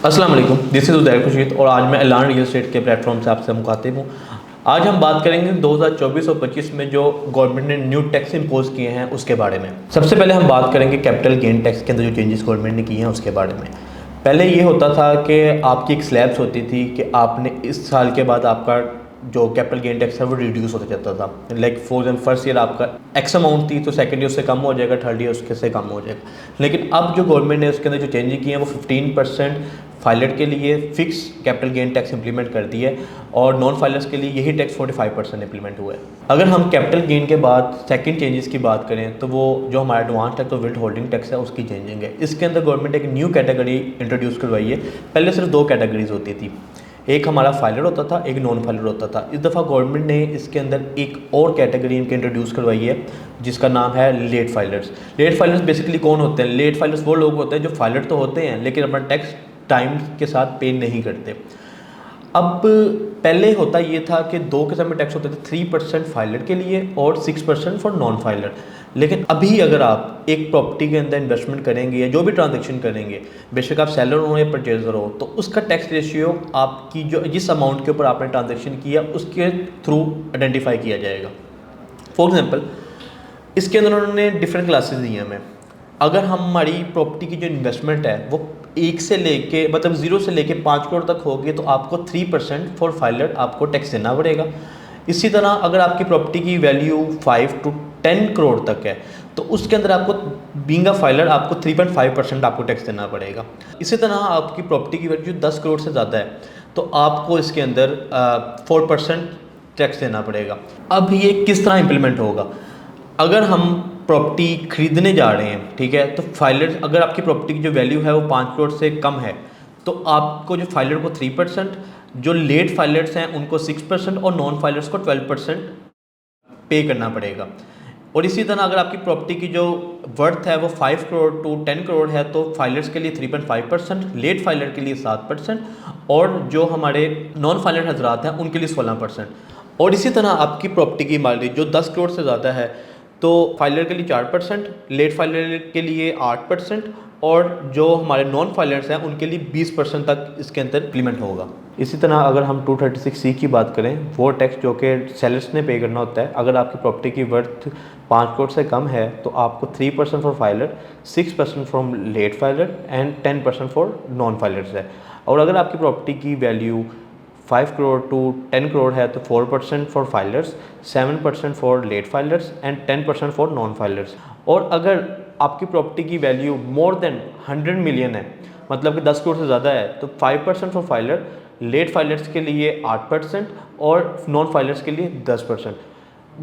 अस्सलाम वालेकुम, this is उदैर Khurshid और आज मैं एलान रियल एस्टेट के प्लेटफॉर्म से आपसे मुखातिब हूँ। आज हम बात करेंगे 2024 और 25 में जो गवर्नमेंट ने न्यू टैक्स इम्पोज किए हैं उसके बारे में। सबसे पहले हम बात करेंगे कैपिटल गेन टैक्स के अंदर जो चेंजेस गवर्नमेंट ने किए हैं उसके बारे में। पहले ये होता था कि आपकी एक स्लैब्स होती थी कि आपने इस साल के बाद आपका जो कैपिटल गेन टैक्स है वो रिड्यूस होता जाता था। Like for example first year आपका एक्स अमाउंट थी तो सेकंड ईयर उससे कम हो जाएगा, थर्ड ईयर उसके से कम हो जाएगा। लेकिन अब जो गवर्नमेंट ने उसके अंदर जो चेंजेस किए हैं वो 15% फाइलर के लिए fix capital gain tax implement कर दी है और नॉन फाइलर्स के लिए यही टैक्स 45% इंप्लीमेंट हुआ है। अगर हम कैपिटल गेन के बाद सेकंड चेंजेस की बात करें तो वो जो हमारा एडवांस टैक्स और विल्ड होल्डिंग टैक्स है उसकी चेंजिंग है। इसके अंदर गवर्नमेंट एक न्यू कैटेगरी इंट्रोड्यूस करवाई है। पहले सिर्फ दो कैटेगरीज होती थी, एक हमारा फाइलर होता था, एक नॉन फाइलर होता था। इस दफ़ा गवर्नमेंट ने इसके अंदर एक और कैटेगरी इनके इंट्रोड्यूस करवाई है जिसका नाम है late filers. Late filers basically कौन होते हैं? लेट फाइलर्स वो लोग होते हैं जो फाइलर तो होते हैं लेकिन अपना टैक्स टाइम के साथ पे नहीं करते। अब पहले होता ये था कि दो किस्म में टैक्स होते थे, 3% फाइलर के लिए और 6% फॉर नॉन फाइलर। लेकिन अभी अगर आप एक प्रॉपर्टी के अंदर इन्वेस्टमेंट करेंगे या जो भी ट्रांजैक्शन करेंगे, बेशक आप सेलर हो या परचेजर हो, तो उसका टैक्स रेशियो आपकी जो जिस अमाउंट के ऊपर आपने ट्रांजैक्शन किया उसके थ्रू आइडेंटिफाई किया जाएगा। फॉर एग्जांपल इसके अंदर उन्होंने डिफरेंट क्लासेस दी हैं हमें। अगर हमारी प्रॉपर्टी की जो इन्वेस्टमेंट है वो 1 से लेके मतलब 0 से लेके 5 करोड़ तक होगी तो आपको 3% फॉर फाइलर आपको टैक्स देना पड़ेगा। इसी तरह अगर आपकी प्रॉपर्टी की वैल्यू 5 to 10 करोड़ तक है तो उसके अंदर आपको बीइंग अ फाइलर आपको 3.5% आपको टैक्स देना पड़ेगा। इसी तरह आपकी प्रॉपर्टी की वैल्यू 10 करोड़ से ज़्यादा है तो आपको इसके अंदर 4% टैक्स देना पड़ेगा। अब ये किस तरह इम्प्लीमेंट होगा? अगर हम प्रॉपर्टी खरीदने जा रहे हैं, ठीक है, तो फाइलर अगर आपकी प्रॉपर्टी की जो वैल्यू है वो 5 करोड़ से कम है तो आपको जो फाइलर को 3%, जो लेट फाइलर्स हैं उनको 6% और नॉन फाइलर्स को 12% पे करना पड़ेगा। और इसी तरह अगर आपकी प्रॉपर्टी की जो वर्थ है वो 5 करोड़ टू 10 करोड़ है तो फाइलर्स के लिए 3.5%, लेट फाइलर के लिए 7% और जो हमारे नॉन फाइलर हजरात हैं उनके लिए 16%। और इसी तरह आपकी प्रॉपर्टी की मालिक जो 10 करोड़ से ज़्यादा है तो फाइलर के लिए 4%, लेट फाइलर के लिए 8% और जो हमारे नॉन फाइलर्स हैं उनके लिए 20% तक इसके अंदर इम्प्लीमेंट होगा। इसी तरह अगर हम 236C की बात करें, वो टैक्स जो कि सेलर्स ने पे करना होता है, अगर आपकी प्रॉपर्टी की वर्थ 5 करोड़ से कम है तो आपको 3% for filer, 6% from late filer and 10% for non filers है। और अगर आपकी प्रॉपर्टी की वैल्यू 5 करोड़ टू 10 करोड़ है तो 4% for filers, 7% for late filers and 10% for non filers. और अगर आपकी प्रॉपर्टी की वैल्यू मोर देन 100 मिलियन है, मतलब कि 10 करोड़ से ज़्यादा है, तो 5% फॉर फाइलर, लेट फाइलर्स के लिए 8% और नॉन फाइलर्स के लिए 10%।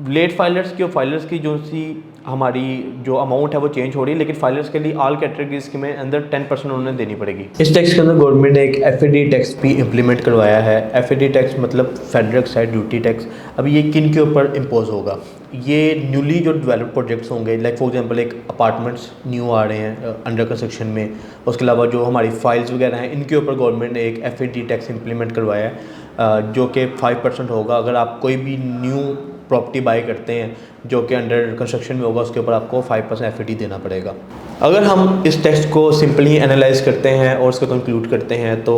लेट फाइलर्स की और फाइलर्स की जो सी हमारी जो अमाउंट है वो चेंज हो रही है, लेकिन फाइलर्स के लिए ऑल कैटेगरीज के में अंदर 10% उन्होंने देनी पड़ेगी। इस टैक्स के अंदर गवर्नमेंट ने एक FAD टैक्स भी इम्प्लीमेंट करवाया है। FAD टैक्स मतलब फेडरल एक्साइज ड्यूटी टैक्स। अब ये किन के ऊपर इम्पोज होगा? ये न्यूली जो डेवलप प्रोजेक्ट्स होंगे, लाइक फॉर एग्जांपल एक अपार्टमेंट्स न्यू आ रहे हैं अंडर कंस्ट्रक्शन में, उसके अलावा जो हमारी फाइल्स वगैरह हैं इनके ऊपर गवर्नमेंट ने एक FAD टैक्स इम्प्लीमेंट करवाया है जो कि 5% होगा। अगर आप कोई भी न्यू प्रॉपर्टी बाय करते हैं जो कि अंडर कंस्ट्रक्शन में होगा उसके ऊपर आपको 5% FAD देना पड़ेगा। अगर हम इस टैक्स को सिंपली एनालाइज करते हैं और उसको कंक्लूड करते हैं तो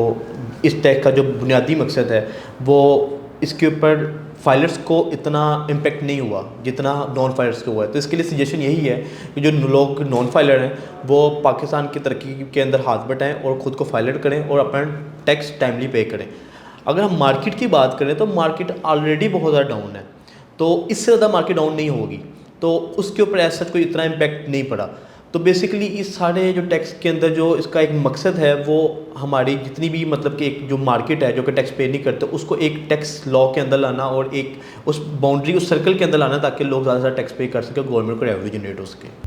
इस टैक्स का जो बुनियादी मकसद है वो इसके ऊपर फाइलर्स को इतना इम्पेक्ट नहीं हुआ जितना नॉन फाइलर्स को हुआ है। तो इसके लिए सजेशन यही है कि जो लोग नॉन फाइलर हैं वो पाकिस्तान की तरक्की के अंदर हाथ बटाएं और ख़ुद को फाइलर करें और अपना टैक्स टाइमली पे करें। अगर हम मार्केट की बात करें तो मार्केट ऑलरेडी बहुत ज़्यादा डाउन है, तो इससे ज़्यादा मार्केट डाउन नहीं होगी, तो उसके ऊपर ऐसा कोई इतना इम्पैक्ट नहीं पड़ा। तो बेसिकली इस सारे जो टैक्स के अंदर जो इसका एक मकसद है वो हमारी जितनी भी मतलब कि एक जो मार्केट है जो कि टैक्स पे नहीं करते उसको एक टैक्स लॉ के अंदर लाना और एक उस बाउंड्री उस सर्कल के अंदर लाना ताकि लोग ज़्यादा से ज़्यादा टैक्स पे कर सकें, गवर्नमेंट को रेवेन्यू जनरेट हो सके।